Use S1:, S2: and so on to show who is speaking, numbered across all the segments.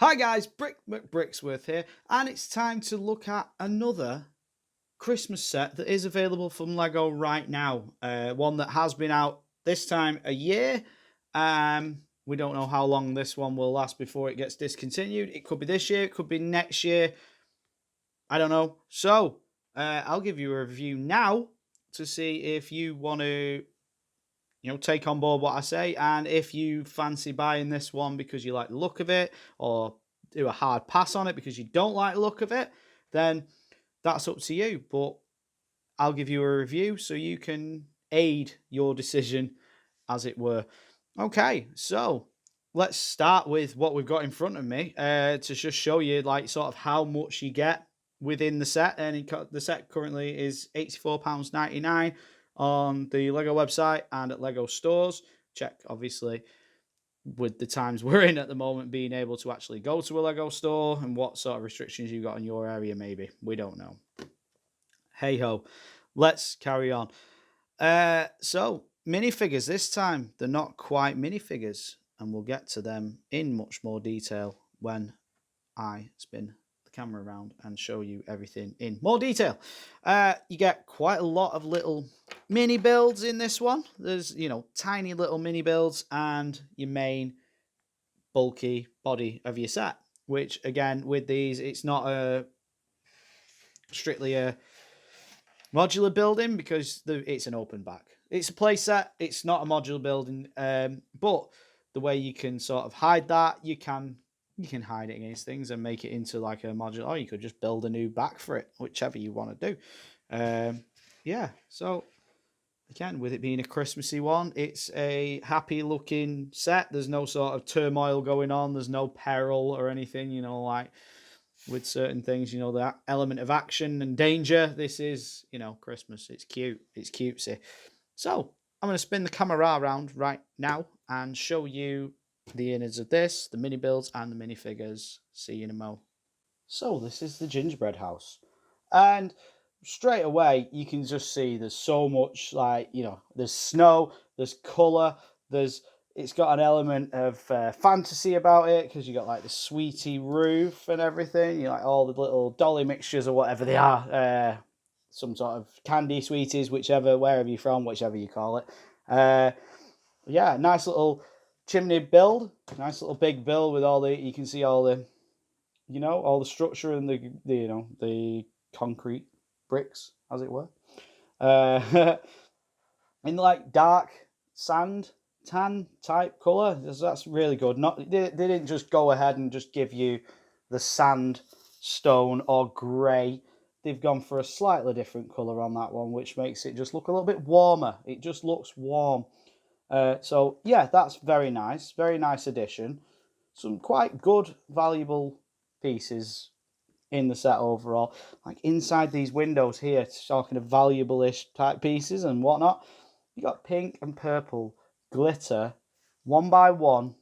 S1: Hi guys, Brick McBricksworth here, and it's time to look at another Christmas set that is available from LEGO right now. One that has been out this time a year. We don't know how long this one will last before it gets discontinued. It could be this year, it could be next year. I don't know. So, I'll give you a review now to see if you want to take on board what I say, and if you fancy buying this one because you like the look of it, or do a hard pass on it because you don't like the look of it, then that's up to you. But I'll give you a review so you can aid your decision, as it were. Okay, so let's start with what we've got in front of me to just show you like sort of how much you get within the set. And the set currently is £84.99 on the LEGO website and at LEGO stores. Check, obviously, with the times we're in at the moment, being able to actually go to a LEGO store and what sort of restrictions you got in your area, maybe. We don't know. Hey ho, let's carry on. So, minifigures this time, they're not quite minifigures, and we'll get to them in much more detail when I spin camera around and show you everything in more detail. You get quite a lot of little mini builds in this one. There's, tiny little mini builds and your main bulky body of your set, which again, with these, it's not strictly a modular building because it's an open back. It's a play set. It's not a modular building, but the way you can sort of hide that, you can hide it against things and make it into like a modular, or you could just build a new back for it, whichever you want to do. Yeah, so again, with it being a Christmassy one, it's a happy looking set. There's no sort of turmoil going on. There's no peril or anything, like with certain things, that element of action and danger. This is, Christmas. It's cute. It's cutesy. So I'm going to spin the camera around right now and show you the innards of this, the mini builds and the minifigures. See you in a mo. So this is the gingerbread house, and straight away you can just see there's so much, like, there's snow, there's color, it's got an element of fantasy about it because you got like the sweetie roof and everything. Like all the little dolly mixtures or whatever they are, some sort of candy sweeties, wherever you're from, whichever you call it. Yeah, nice little chimney build, nice little big build with you can see all the, all the structure and the concrete bricks, as it were. In like dark sand tan type color. That's really good. They didn't just go ahead and just give you the sand stone or grey. They've gone for a slightly different color on that one, which makes it just look a little bit warmer. It just looks warm. So yeah, that's very nice. Very nice addition. Some quite good, valuable pieces in the set overall. Like inside these windows here, talking of valuable-ish type pieces and whatnot, you got pink and purple glitter 1x1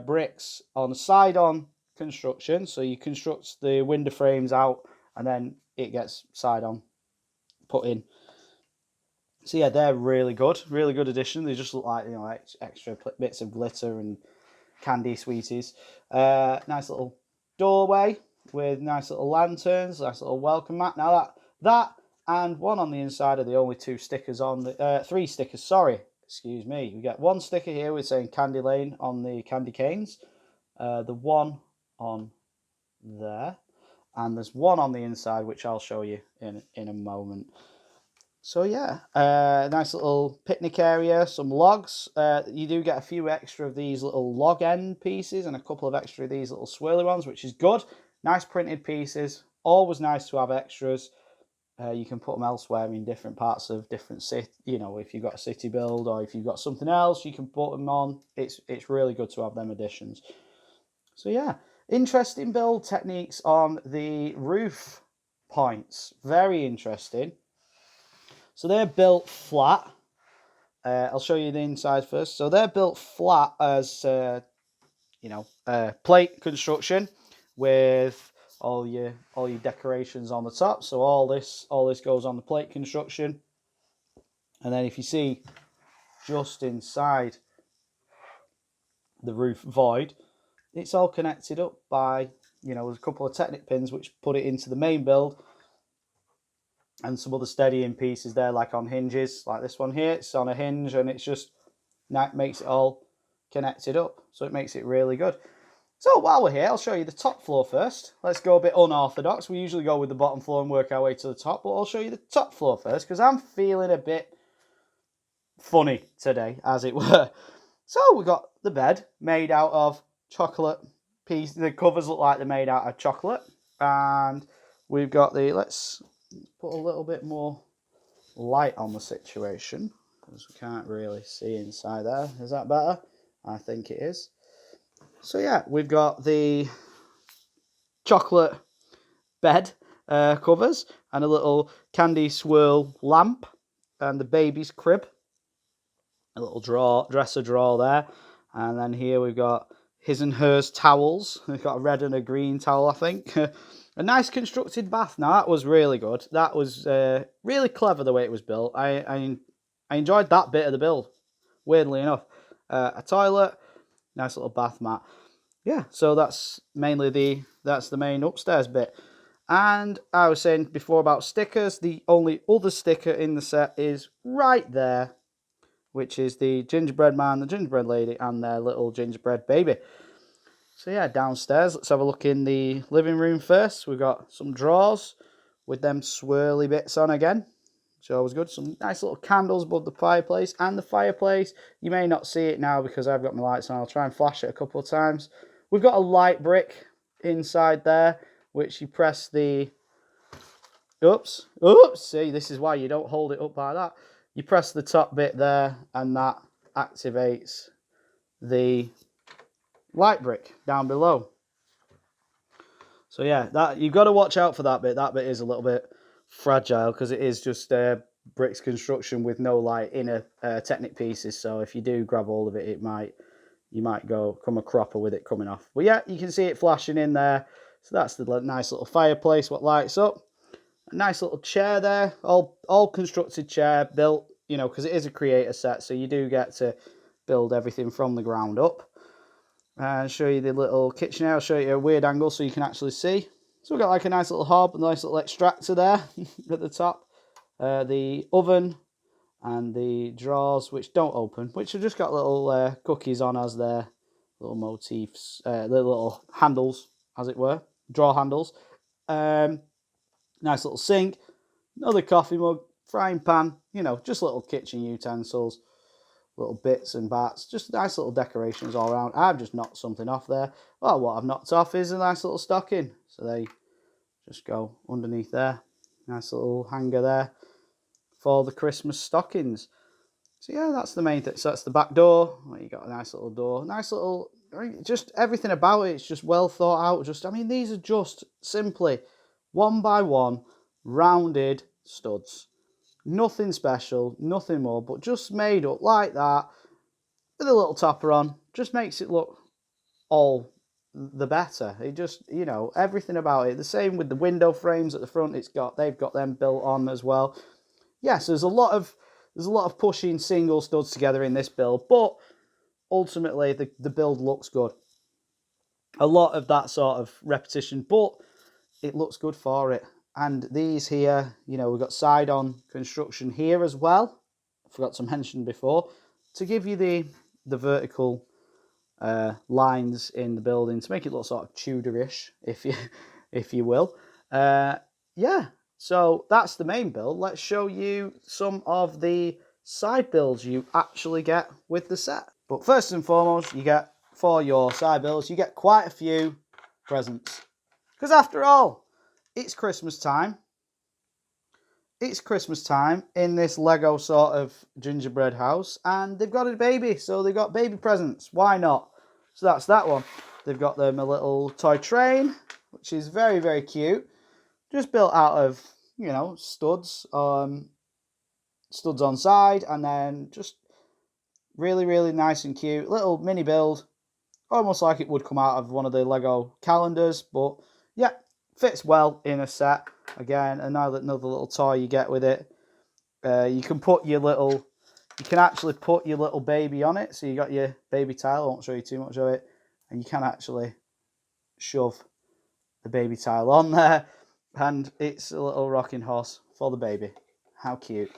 S1: bricks on side-on construction. So you construct the window frames out and then it gets side-on put in. So yeah, they're really good addition. They just look like, extra bits of glitter and candy sweeties. Nice little doorway with nice little lanterns, nice little welcome mat. Now that and one on the inside are the only two stickers on the three stickers. Sorry, excuse me. We get one sticker here with saying Candy Lane on the candy canes. The one on there, and there's one on the inside which I'll show you in a moment. So yeah, nice little picnic area, some logs. You do get a few extra of these little log end pieces and a couple of extra of these little swirly ones, which is good. Nice printed pieces. Always nice to have extras. You can put them elsewhere in different parts of different city. If you've got a city build or if you've got something else, you can put them on. It's really good to have them additions. So yeah, interesting build techniques on the roof points. Very interesting. So they're built flat. I'll show you the inside first. So they're built flat as plate construction with all your decorations on the top. So all this goes on the plate construction. And then if you see just inside the roof void, it's all connected up by, there's a couple of Technic pins which put it into the main build, and some other steadying pieces there, like on hinges, like this one here. It's on a hinge, and it's just makes it all connected up, so it makes it really good. So while we're here, I'll show you the top floor first. Let's go a bit unorthodox. We usually go with the bottom floor and work our way to the top, but I'll show you the top floor first because I'm feeling a bit funny today, as it were. So we've got the bed made out of chocolate piece. The covers look like they're made out of chocolate, and we've got let's put a little bit more light on the situation because we can't really see inside there. Is that better? I think it is. So yeah, we've got the chocolate bed covers and a little candy swirl lamp and the baby's crib. A little dresser drawer there. And then here we've got his and hers towels. We've got a red and a green towel, I think. A nice constructed bath. Now, that was really good. That was really clever the way it was built. I enjoyed that bit of the build, weirdly enough. A toilet, nice little bath mat. Yeah, so that's mainly the main upstairs bit. And I was saying before about stickers. The only other sticker in the set is right there, which is the gingerbread man, the gingerbread lady, and their little gingerbread baby. So yeah, downstairs, let's have a look in the living room first. We've got some drawers with them swirly bits on again, which is always good. Some nice little candles above the fireplace. And the fireplace, you may not see it now because I've got my lights on. I'll try and flash it a couple of times. We've got a light brick inside there, which you press the... Oops, see, this is why you don't hold it up like that. You press the top bit there, and that activates the light brick down below. So yeah, that you've got to watch out for that bit. That bit is a little bit fragile because it is just bricks construction with no light inner Technic pieces. So if you do grab hold of it, you might come a cropper with it coming off. But yeah, you can see it flashing in there. So that's the nice little fireplace what lights up. A nice little chair there, all constructed chair built, because it is a creator set, so you do get to build everything from the ground up. And show you the little kitchen area. I'll show you a weird angle so you can actually see. So we've got like a nice little hob, a nice little extractor there at the top. The oven and the drawers, which don't open, which have just got little cookies on as their little motifs, the little handles, as it were, drawer handles. Nice little sink, another coffee mug, frying pan, just little kitchen utensils, little bits and bats, just nice little decorations all around. I've just knocked something off there. Well, what I've knocked off is a nice little stocking. So they just go underneath there. Nice little hanger there for the Christmas stockings. So yeah, that's the main thing. So that's the back door. Well, you got a nice little door. Nice little, just everything about it. It's just well thought out. These are just simply 1 by 1 rounded studs. Nothing special, nothing more, but just made up like that with a little topper on. Just makes it look all the better. It just, everything about it. The same with the window frames at the front. They've got them built on as well. Yes, there's a lot of pushing single studs together in this build, but ultimately the build looks good. A lot of that sort of repetition, but it looks good for it. And these here, we've got side-on construction here as well. I forgot to mention before, to give you the vertical lines in the building to make it look sort of Tudorish, if you will. Yeah, so that's the main build. Let's show you some of the side builds you actually get with the set. But first and foremost, for your side builds, you get quite a few presents. Because after all, it's Christmas time. It's Christmas time in this Lego sort of gingerbread house. And they've got a baby, so they've got baby presents. Why not? So that's that one. They've got them a little toy train, which is very, very cute. Just built out of, studs. Studs on side. And then just really, really nice and cute. Little mini build. Almost like it would come out of one of the Lego calendars. But yeah, fits well in a set. Again, another little toy you get with it. You can actually put your little baby on it. So you got your baby tile. I won't show you too much of it. and you can actually shove the baby tile on there, and it's a little rocking horse for the baby. How cute.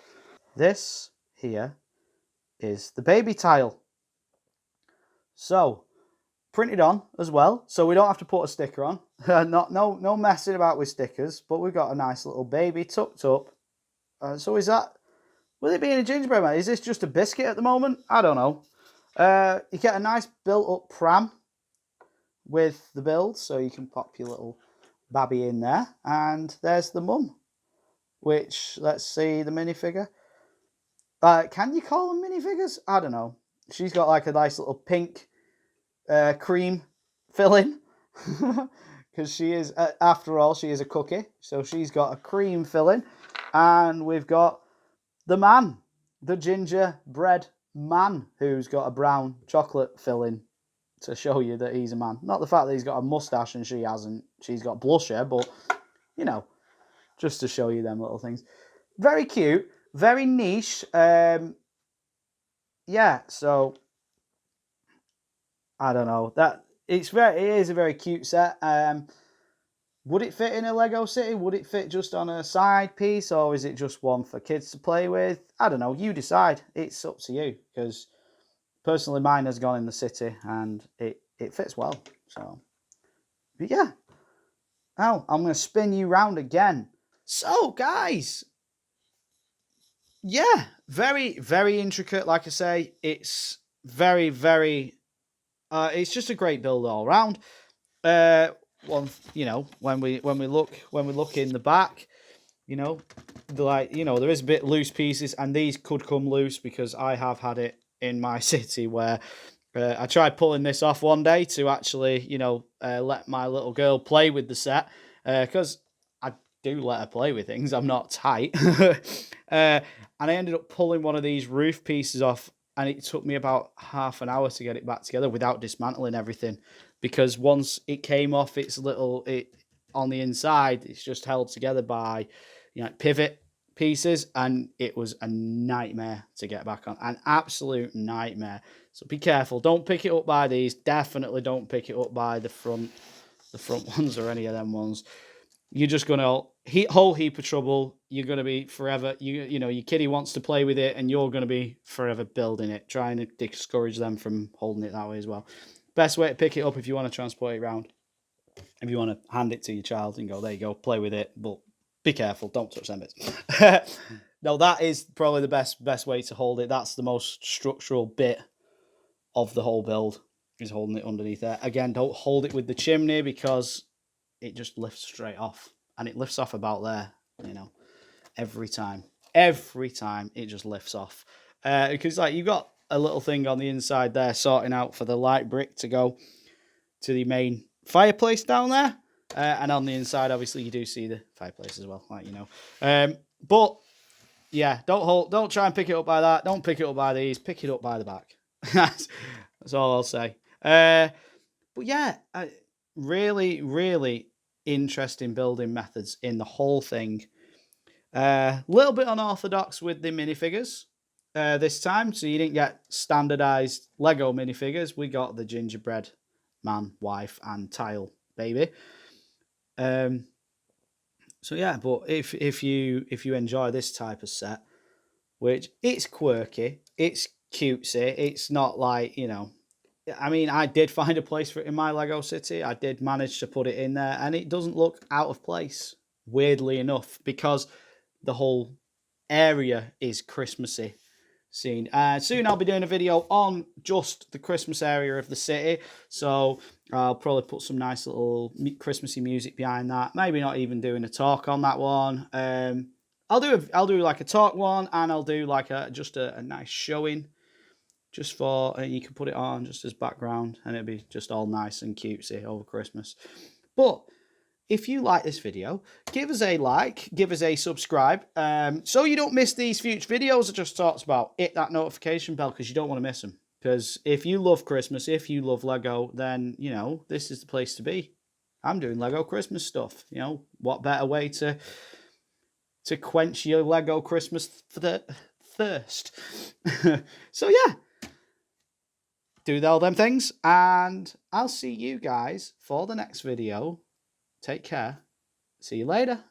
S1: This here is the baby tile. So, printed on as well, so we don't have to put a sticker on. No messing about with stickers, but we've got a nice little baby tucked up. So is that, will it be in a gingerbread man? Is this just a biscuit at the moment? I don't know. You get a nice built up pram with the build, so you can pop your little babby in there. And there's the mum, which, let's see the minifigure. Can you call them minifigures? I don't know. She's got like a nice little pink cream filling, because she is, after all, she is a cookie. So she's got a cream filling. And we've got the man, the gingerbread man, who's got a brown chocolate filling to show you that he's a man. Not the fact that he's got a mustache and she hasn't. She's got blusher, but, you know, just to show you them little things. Very cute, very niche. Yeah, so I don't know. It is a very cute set. Would it fit in a Lego city? Would it fit just on a side piece, or is it just one for kids to play with? I don't know. You decide. It's up to you, because personally mine has gone in the city and it fits well. So, but yeah. Now I'm going to spin you round again. So, guys, yeah, very, very intricate. Like I say, it's very, very. It's just a great build all around. One, you know, when we look in the back, you know, there is a bit loose pieces, and these could come loose because I have had it in my city where I tried pulling this off one day to actually, let my little girl play with the set, because I do let her play with things. I'm not tight. And I ended up pulling one of these roof pieces off, and it took me about half an hour to get it back together without dismantling everything. Because once it came off on the inside, it's just held together by, pivot pieces, and it was a nightmare to get back on. An absolute nightmare. So be careful. Don't pick it up by these. Definitely don't pick it up by the front ones or any of them ones. You're just gonna whole heap of trouble. You're gonna be forever. Your kiddie wants to play with it, and you're gonna be forever building it, trying to discourage them from holding it that way as well. Best way to pick it up if you want to transport it around. If you want to hand it to your child and go, there you go, play with it, but be careful, don't touch them bits. No, that is probably the best way to hold it. That's the most structural bit of the whole build, is holding it underneath there. Again, don't hold it with the chimney, because it just lifts straight off. And it lifts off about there, every time. Every time it just lifts off. Because you've got a little thing on the inside there sorting out for the light brick to go to the main fireplace down there. And on the inside, obviously, you do see the fireplace as well, But yeah, don't try and pick it up by that. Don't pick it up by these. Pick it up by the back. That's all I'll say. But yeah, really, really interesting building methods in the whole thing. A little bit unorthodox with the minifigures this time. So you didn't get standardized Lego minifigures. We got the gingerbread man, wife, and tile baby. So yeah, but if you enjoy this type of set, which it's quirky, it's cutesy, it's not like, I did find a place for it in my Lego city. I did manage to put it in there, and it doesn't look out of place, weirdly enough, because the whole area is Christmassy scene. Soon I'll be doing a video on just the Christmas area of the city, so I'll probably put some nice little Christmassy music behind that. Maybe not even doing a talk on that one. I'll do like a talk one, and I'll do like just a nice showing, just for you can put it on just as background, and it'll be just all nice and cutesy over Christmas. But if you like this video, give us a like, give us a subscribe, so you don't miss these future videos I just talked about. Hit that notification bell, because you don't want to miss them. Because if you love Christmas, if you love Lego, then, this is the place to be. I'm doing Lego Christmas stuff. What better way to quench your Lego Christmas thirst? So, yeah. do all them things, and I'll see you guys for the next video. Take care. See you later.